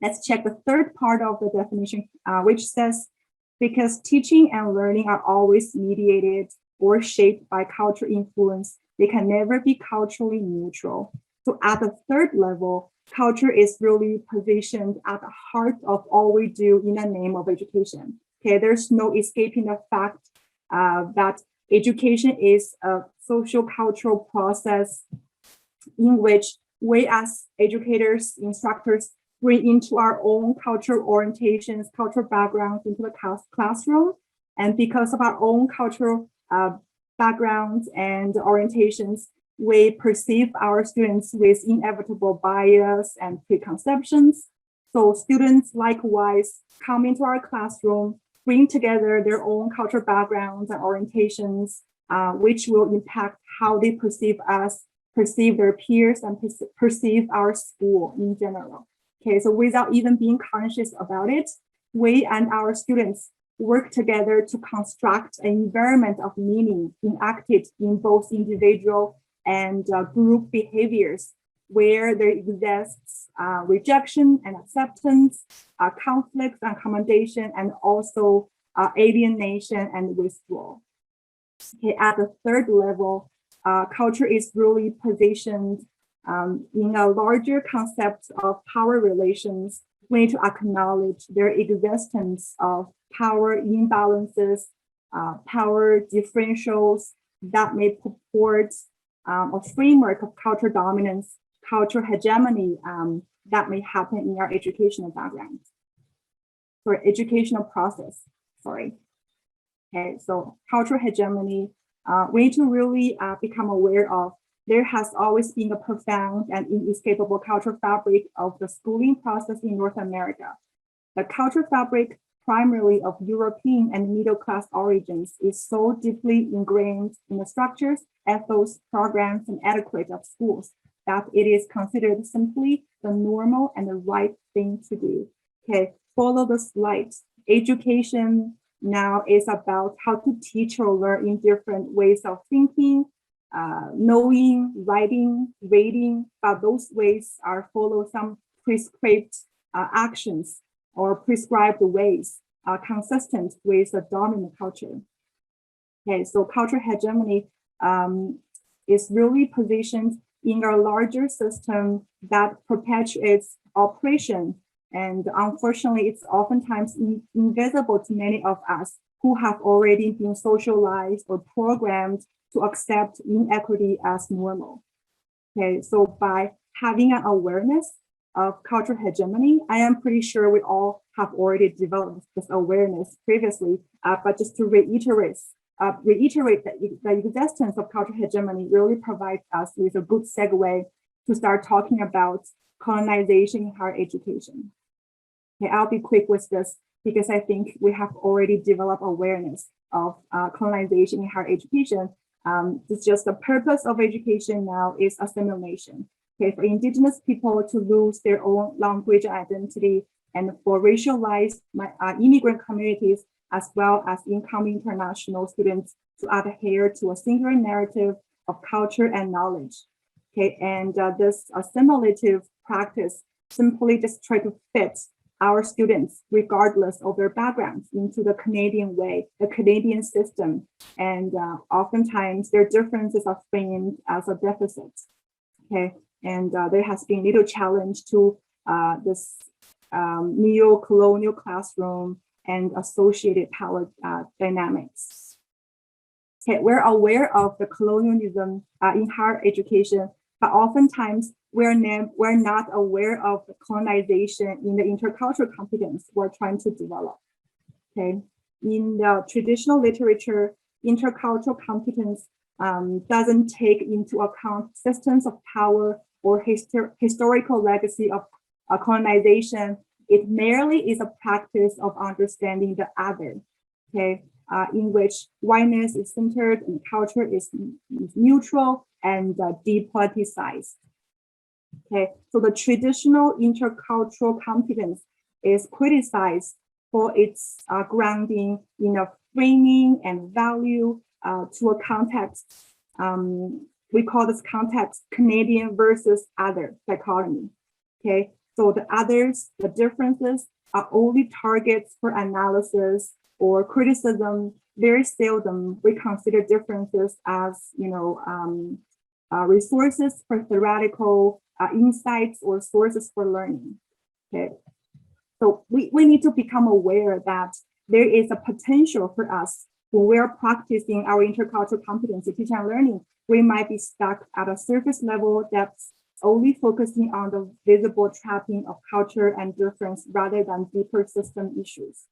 Let's check the third part of the definition, which says, because teaching and learning are always mediated or shaped by cultural influence, they can never be culturally neutral. So at the third level, culture is really positioned at the heart of all we do in the name of education. Okay, there's no escaping the fact that education is a social cultural process in which we as educators, instructors, bring into our own cultural orientations, cultural backgrounds into the classroom. And because of our own cultural backgrounds and orientations, we perceive our students with inevitable bias and preconceptions. So students likewise come into our classroom, bring together their own cultural backgrounds and orientations, which will impact how they perceive us, perceive their peers, and perceive our school in general. Okay, so without even being conscious about it, we and our students work together to construct an environment of meaning enacted in both individual and group behaviors where there exists rejection and acceptance, conflicts and accommodation, and also alienation and withdrawal. Okay, at the third level, culture is really positioned in a larger concept of power relations. We need to acknowledge their existence of power imbalances, power differentials that may purport a framework of cultural dominance, cultural hegemony that may happen in our educational background, or educational process, sorry. Okay, so cultural hegemony, we need to really become aware of. There has always been a profound and inescapable cultural fabric of the schooling process in North America. The cultural fabric, primarily of European and middle-class origins, is so deeply ingrained in the structures, ethos, programs, and etiquette of schools that it is considered simply the normal and the right thing to do. Okay, follow the slides. Education now is about how to teach or learn in different ways of thinking, knowing, writing, reading, but those ways are follow some prescribed actions or prescribed ways consistent with the dominant culture. Okay, so cultural hegemony is really positioned in a larger system that perpetuates oppression. And unfortunately, it's oftentimes invisible to many of us who have already been socialized or programmed to accept inequity as normal. Okay, so by having an awareness of cultural hegemony, I am pretty sure we all have already developed this awareness previously, but just to reiterate that the existence of cultural hegemony really provides us with a good segue to start talking about colonization in higher education. Okay, I'll be quick with this because I think we have already developed awareness of colonization in higher education. It's just the purpose of education now is assimilation. Okay, for indigenous people to lose their own language identity, and for racialized immigrant communities, as well as incoming international students, to adhere to a singular narrative of culture and knowledge. Okay, and this assimilative practice simply just try to fit our students, regardless of their backgrounds, into the Canadian way, the Canadian system. And oftentimes their differences are framed as a deficit. Okay, and there has been little challenge to this neo-colonial classroom and associated power dynamics. Okay, we're aware of the colonialism in higher education, but oftentimes we're not aware of the colonization in the intercultural competence we're trying to develop. Okay, in the traditional literature, intercultural competence doesn't take into account systems of power or historical legacy of colonization. It merely is a practice of understanding the other, okay, in which whiteness is centered and culture is neutral and depoliticized. Okay, so the traditional intercultural competence is criticized for its grounding in a framing and value to a context. We call this context Canadian versus other dichotomy. Okay, so the others, the differences are only targets for analysis or criticism. Very seldom we consider differences as, resources for theoretical insights or sources for learning. Okay, so we need to become aware that there is a potential for us when we're practicing our intercultural competency teaching and learning. We might be stuck at a surface level depth, only focusing on the visible trapping of culture and difference rather than deeper system issues.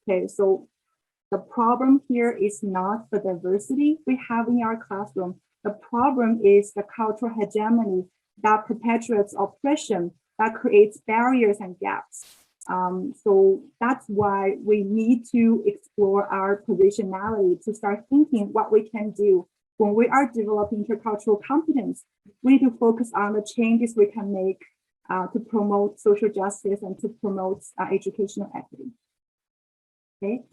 Okay, so the problem here is not the diversity we have in our classroom. The problem is the cultural hegemony that perpetuates oppression, that creates barriers and gaps. So that's why we need to explore our positionality to start thinking what we can do when we are developing intercultural competence. We need to focus on the changes we can make to promote social justice and to promote educational equity. Okay,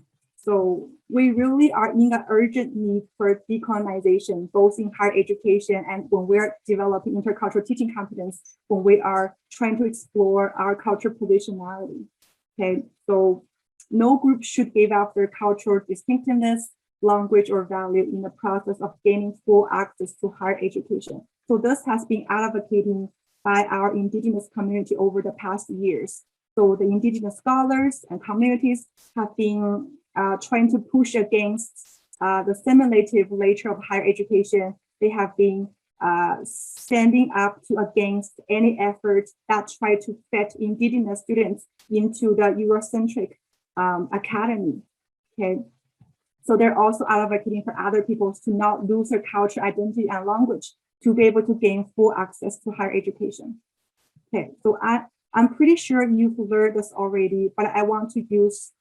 So we really are in an urgent need for decolonization, both in higher education and when we're developing intercultural teaching competence, when we are trying to explore our cultural positionality. Okay, so no group should give up their cultural distinctiveness, language, or value in the process of gaining full access to higher education. So this has been advocating by our Indigenous community over the past years. So the Indigenous scholars and communities have been trying to push against the simulative nature of higher education. They have been standing up to against any efforts that try to fit Indigenous students into the Eurocentric academy. Okay, so they're also advocating for other peoples to not lose their culture, identity, and language to be able to gain full access to higher education. Okay, so I'm pretty sure you've learned this already, but I want to use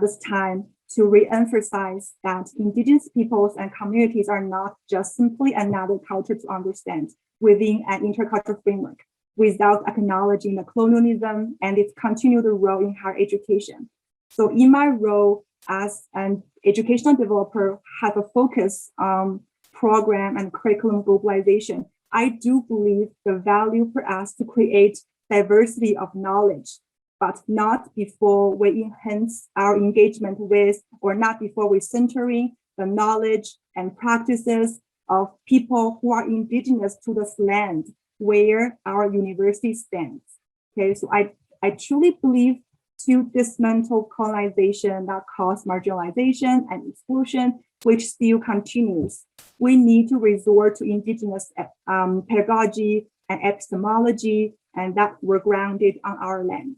this time to re-emphasize that Indigenous peoples and communities are not just simply another culture to understand within an intercultural framework without acknowledging the colonialism and its continued role in higher education. So in my role as an educational developer, have a focus on program and curriculum globalization. I do believe the value for us to create diversity of knowledge, but not before we enhance our engagement with, or not before we centering the knowledge and practices of people who are indigenous to this land where our university stands. Okay, so I truly believe to dismantle colonization that caused marginalization and exclusion, which still continues, we need to resort to indigenous pedagogy and epistemology, and that were grounded on our land.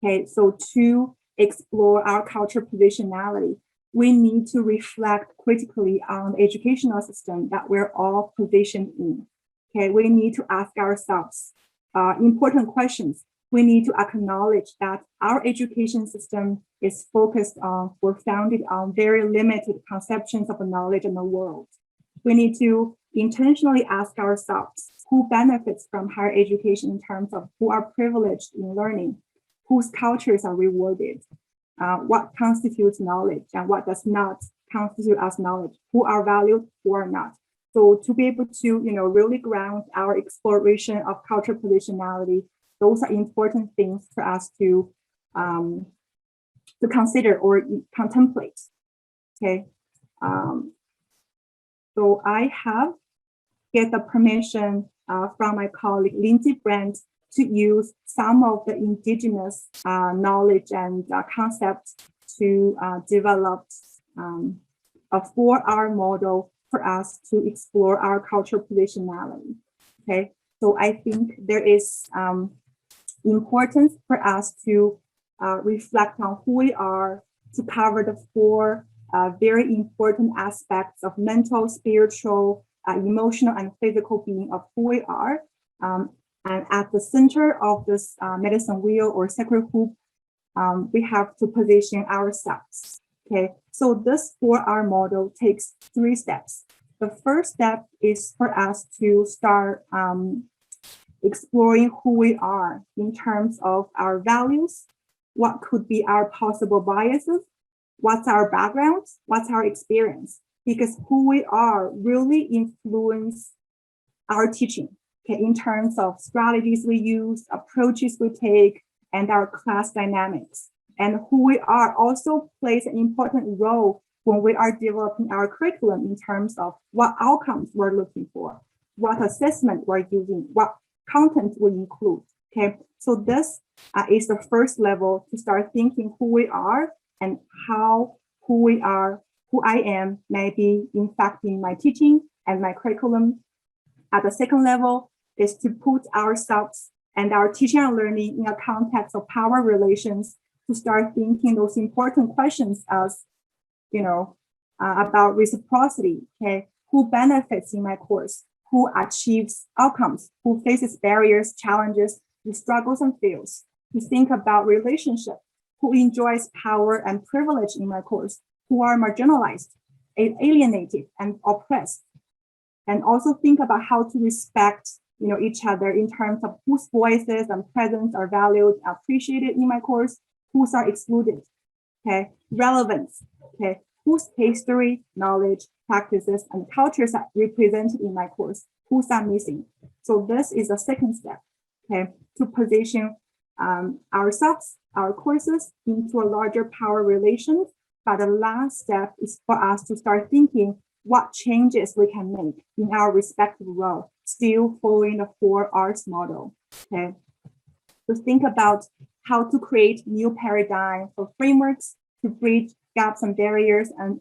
Okay, so to explore our cultural positionality, we need to reflect critically on the educational system that we're all positioned in. Okay, we need to ask ourselves important questions. We need to acknowledge that our education system is focused on, or founded on very limited conceptions of knowledge in the world. We need to intentionally ask ourselves who benefits from higher education in terms of who are privileged in learning, whose cultures are rewarded, what constitutes knowledge and what does not constitute as knowledge, who are valued, who are not. So to be able to, really ground our exploration of cultural positionality, those are important things for us to consider or contemplate. Okay, so I have get the permission from my colleague Lindsay Brandt to use some of the indigenous knowledge and concepts to develop a 4R model for us to explore our cultural positionality. Okay, so I think there is importance for us to reflect on who we are, to cover the 4 very important aspects of mental, spiritual, emotional, and physical being of who we are. And at the center of this medicine wheel or sacred hoop, we have to position ourselves. Okay, so this 4R model takes 3 steps. The first step is for us to start exploring who we are in terms of our values, what could be our possible biases, what's our background, what's our experience, because who we are really influence our teaching, okay, in terms of strategies we use, approaches we take, and our class dynamics. And who we are also plays an important role when we are developing our curriculum in terms of what outcomes we're looking for, what assessment we're using, what content we include. Okay, so this is the first level to start thinking who we are and how who I am may be impacting my teaching and my curriculum. At the second level is to put ourselves and our teaching and learning in a context of power relations, to start thinking those important questions as, about reciprocity. Okay, who benefits in my course, who achieves outcomes, who faces barriers, challenges, who struggles and fails. To think about relationship, who enjoys power and privilege in my course, who are marginalized, alienated, and oppressed. And also think about how to respect, each other in terms of whose voices and presence are valued, appreciated in my course, whose are excluded. Okay, relevance. Okay, whose history, knowledge, practices, and cultures are represented in my course? Who's are missing? So this is the second step. Okay, to position ourselves, our courses into a larger power relations. But the last step is for us to start thinking what changes we can make in our respective role, still following the 4Rs model. Okay, to think about how to create new paradigm for frameworks to bridge gaps and barriers and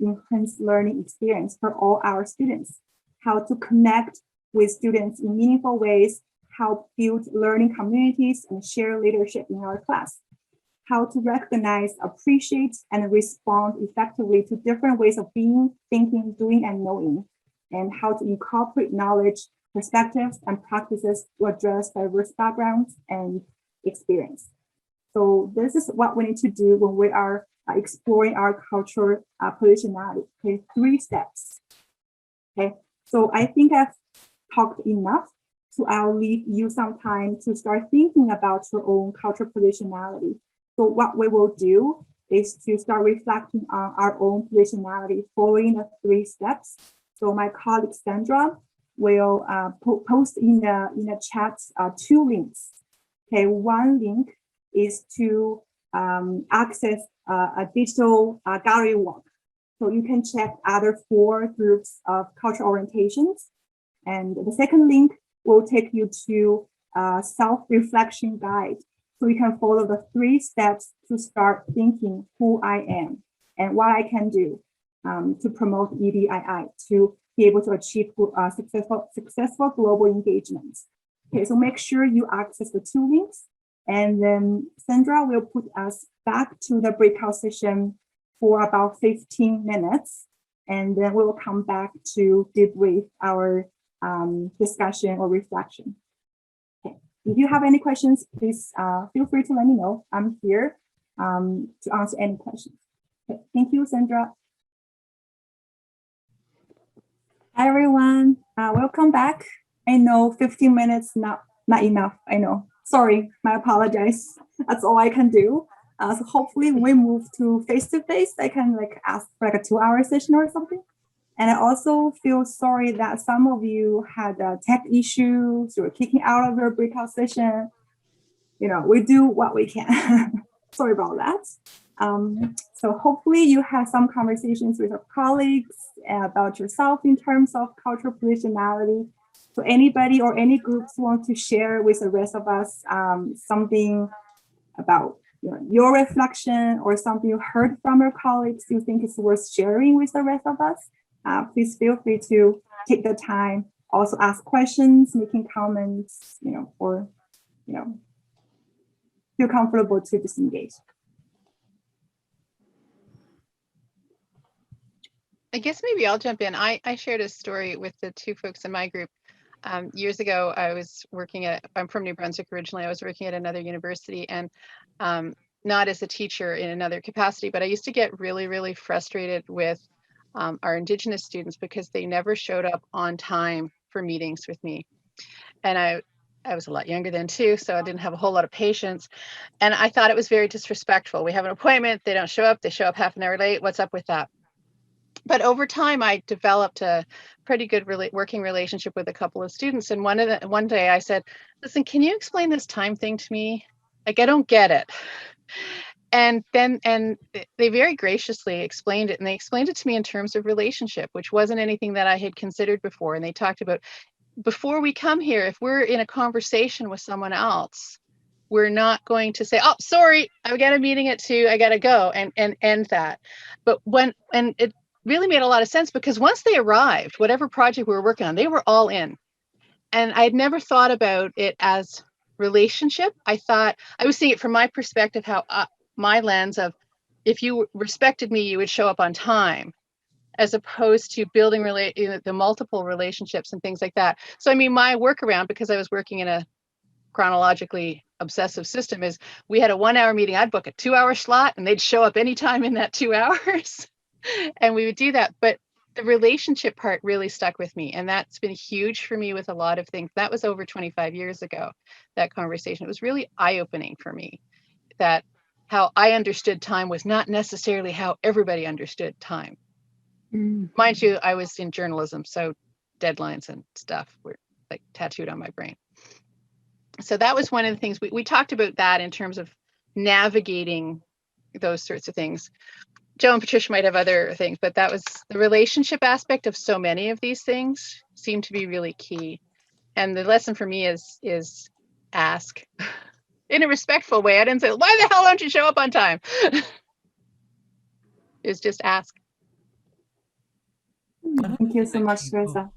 enhance learning experience for all our students, how to connect with students in meaningful ways, how build learning communities and share leadership in our class, how to recognize, appreciate, and respond effectively to different ways of being, thinking, doing, and knowing, and how to incorporate knowledge, perspectives, and practices to address diverse backgrounds and experience. So this is what we need to do when we are exploring our cultural positionality. Okay, 3 steps. Okay, so I think I've talked enough. So I'll leave you some time to start thinking about your own cultural positionality. So what we will do is to start reflecting on our own positionality following the 3 steps. So my colleague Sandra will post in the chat 2 links. Okay, one link is to access a digital gallery walk. So you can check other 4 groups of cultural orientations. And the second link will take you to a self-reflection guide. So you can follow the 3 steps to start thinking who I am and what I can do to promote EDII to be able to achieve successful global engagements. Okay, so make sure you access the 2 links, and then Sandra will put us back to the breakout session for about 15 minutes, and then we will come back to debrief our discussion or reflection. Okay. If you have any questions, please feel free to let me know. I'm here to answer any questions. Okay. Thank you, Sandra. Hi, everyone. Welcome back. I know 15 minutes not enough. I know. Sorry, my apologize. That's all I can do. So hopefully when we move to face-to-face, I can ask for a 2-hour session or something. And I also feel sorry that some of you had tech issues or kicking out of your breakout session. You know, we do what we can. Sorry about that. So hopefully you have some conversations with your colleagues about yourself in terms of cultural positionality. So anybody or any groups want to share with the rest of us something about your reflection or something you heard from your colleagues you think is worth sharing with the rest of us, please feel free to take the time, also ask questions, making comments, or, feel comfortable to disengage.
I guess maybe I'll jump in. I shared a story with the 2 folks in my group. Years ago, I was working I'm from New Brunswick originally. I was working at another university, and not as a teacher in another capacity, but I used to get really, really frustrated with our Indigenous students because they never showed up on time for meetings with me. And I was a lot younger then too, so I didn't have a whole lot of patience. And I thought it was very disrespectful. We have an appointment, they don't show up, they show up half an hour late. What's up with that? But over time, I developed a pretty good working relationship with a couple of students. And one day I said, listen, can you explain this time thing to me? Like, I don't get it. And they very graciously explained it. And they explained it to me in terms of relationship, which wasn't anything that I had considered before. And they talked about, before we come here, if we're in a conversation with someone else, we're not going to say, oh, sorry, I've got a meeting at 2, I got to go, and end that. But it really made a lot of sense, because once they arrived, whatever project we were working on, they were all in. And I had never thought about it as relationship. I was seeing it from my perspective, how my lens of, if you respected me, you would show up on time, as opposed to building the multiple relationships and things like that. So I mean, my workaround, because I was working in a chronologically obsessive system, is we had a 1-hour meeting. I'd book a 2-hour slot and they'd show up anytime in that 2 hours. And we would do that. But the relationship part really stuck with me. And that's been huge for me with a lot of things. That was over 25 years ago, that conversation. It was really eye-opening for me, that how I understood time was not necessarily how everybody understood time. Mind you, I was in journalism, so deadlines and stuff were like tattooed on my brain. So that was one of the things we talked about, that in terms of navigating those sorts of things. Joe and Patricia might have other things, but that was the relationship aspect of so many of these things seemed to be really key. And the lesson for me is ask in a respectful way. I didn't say, why the hell don't you show up on time? It's just ask.
Thank you so much, Teresa.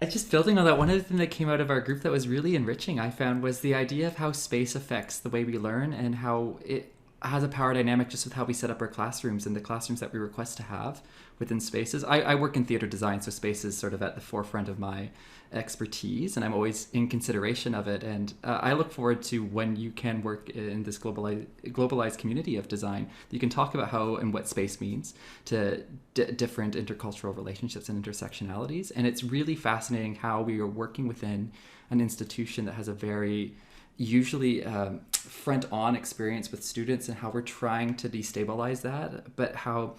Just building on that, one other thing that came out of our group that was really enriching, I found, was the idea of how space affects the way we learn, and how it has a power dynamic just with how we set up our classrooms and the classrooms that we request to have within spaces. I work in theater design, so space is sort of at the forefront of my expertise, and I'm always in consideration of it. And I look forward to when you can work in this globalized community of design, you can talk about how and what space means to different intercultural relationships and intersectionalities. And it's really fascinating how we are working within an institution that has a very usually front-on experience with students, and how we're trying to destabilize that, but how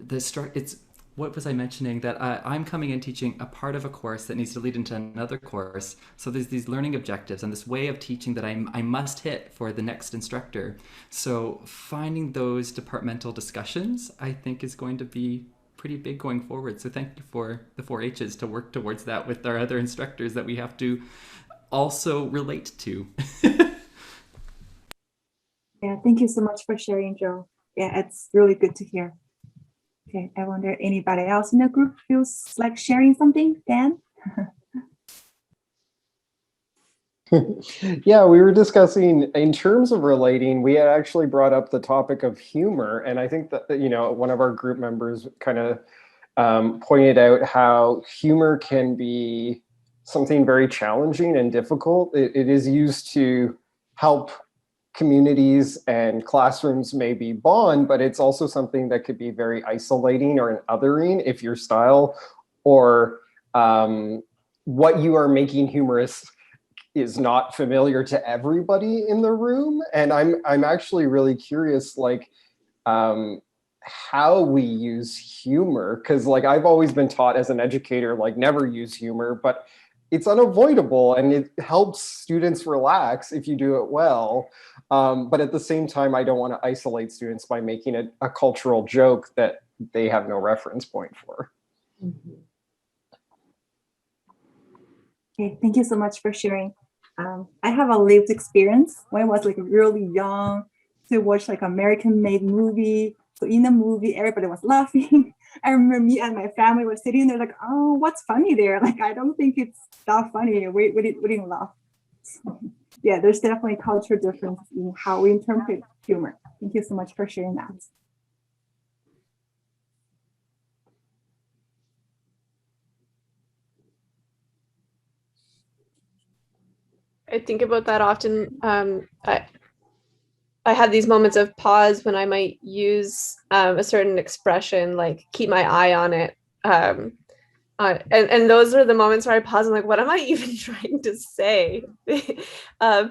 it's what was I mentioning, that I'm coming in teaching a part of a course that needs to lead into another course. So there's these learning objectives and this way of teaching that I must hit for the next instructor. So finding those departmental discussions, I think, is going to be pretty big going forward. So thank you for the 4-H's to work towards that with our other instructors that we have to also relate to.
Yeah, thank you so much for sharing, Joe. Yeah, it's really good to hear. Okay, I wonder anybody else in the group feels like sharing something? Dan?
Yeah, we were discussing in terms of relating, we had actually brought up the topic of humor. And I think that, one of our group members kind of pointed out how humor can be something very challenging and difficult. It is used to help communities and classrooms maybe bond, but it's also something that could be very isolating or an othering if your style or what you are making humorous is not familiar to everybody in the room. And I'm actually really curious, like, how we use humor, because like I've always been taught as an educator, like, never use humor, but it's unavoidable and it helps students relax if you do it well. But at the same time, I don't want to isolate students by making it a cultural joke that they have no reference point for.
Okay, thank you so much for sharing. I have a lived experience when I was like really young to watch like American-made movie. So in the movie, everybody was laughing. I remember me and my family were sitting there like, oh, what's funny there? Like, I don't think it's that funny. We didn't laugh. So, yeah, there's definitely cultural difference in how we interpret humor. Thank you so much for sharing that.
I think about that often. I have these moments of pause when I might use a certain expression, like keep my eye on it. And those are the moments where I pause and like, what am I even trying to say?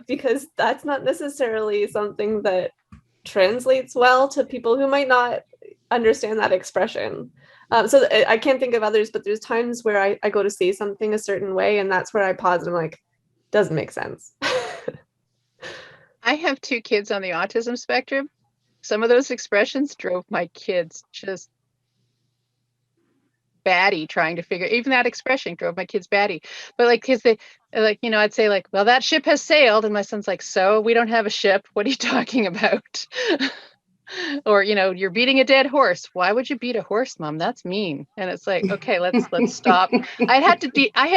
Because that's not necessarily something that translates well to people who might not understand that expression. So I can't think of others, but there's times where I go to say something a certain way, and that's where I pause and I'm like, doesn't make sense.
I have 2 kids on the autism spectrum. Some of those expressions drove my kids just batty trying to figure, even that expression drove my kids batty. But like, kids, they like, I'd say like, well, that ship has sailed. And my son's like, so we don't have a ship. What are you talking about? Or, you're beating a dead horse. Why would you beat a horse, Mom? That's mean. And it's like, okay, let's stop. I had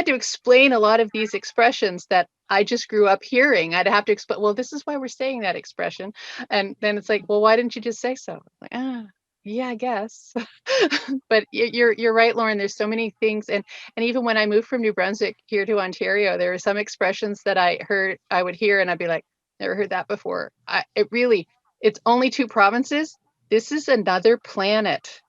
to explain a lot of these expressions that I just grew up hearing. I'd have to explain, well, this is why we're saying that expression. And then it's like, well, why didn't you just say so? Like, yeah, I guess. But you're right, Lauren. There's so many things. And even when I moved from New Brunswick here to Ontario, there were some expressions that I would hear and I'd be like, never heard that before. It's only 2 provinces. This is another planet.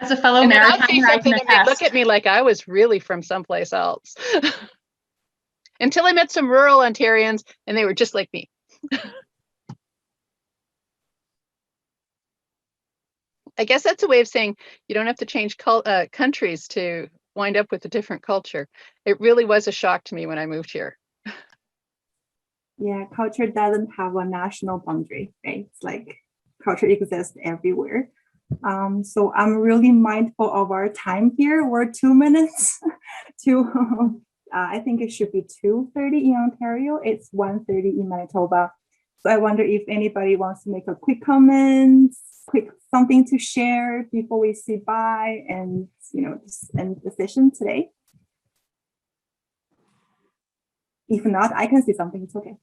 As a fellow Maritime, I can attest.
Look at me like I was really from someplace else. Until I met some rural Ontarians and they were just like me. I guess that's a way of saying you don't have to change countries to wind up with a different culture. It really was a shock to me when I moved here.
Yeah, culture doesn't have a national boundary, right? It's like culture exists everywhere. So I'm really mindful of our time here. We're 2 minutes to, I think it should be 2:30 in Ontario. It's 1:30 in Manitoba. So I wonder if anybody wants to make a quick comment, quick something to share before we say bye and, just end the session today. If not, I can say something, it's okay.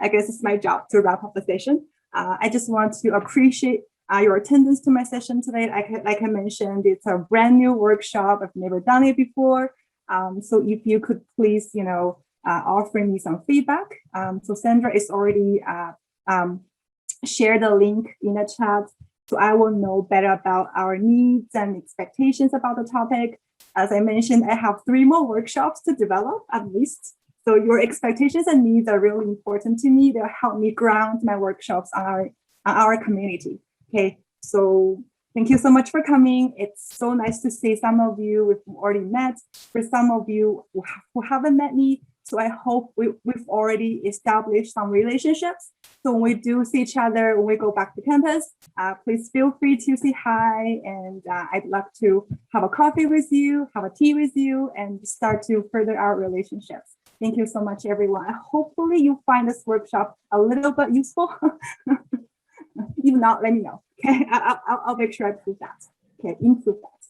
I guess it's my job to wrap up the session. I just want to appreciate your attendance to my session today. Like I mentioned, it's a brand new workshop. I've never done it before. So if you could please, offer me some feedback. So Sandra is already shared the link in the chat. So I will know better about our needs and expectations about the topic. As I mentioned, I have 3 more workshops to develop at least. So your expectations and needs are really important to me. They'll help me ground my workshops on our community. Okay, so thank you so much for coming. It's so nice to see some of you we've already met. For some of you who haven't met me, so I hope we've already established some relationships. So when we do see each other, when we go back to campus, please feel free to say hi. And I'd love to have a coffee with you, have a tea with you, and start to further our relationships. Thank you so much, everyone. Hopefully you find this workshop a little bit useful. If not, let me know. Okay, I'll make sure I prove that. Okay, improve that.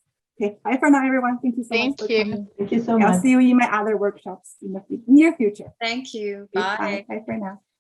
Okay, bye for now, everyone. Thank you so much for coming.
Thank you so much.
I'll see you in my other workshops in the near future.
Thank you.
Okay,
Bye.
bye for now.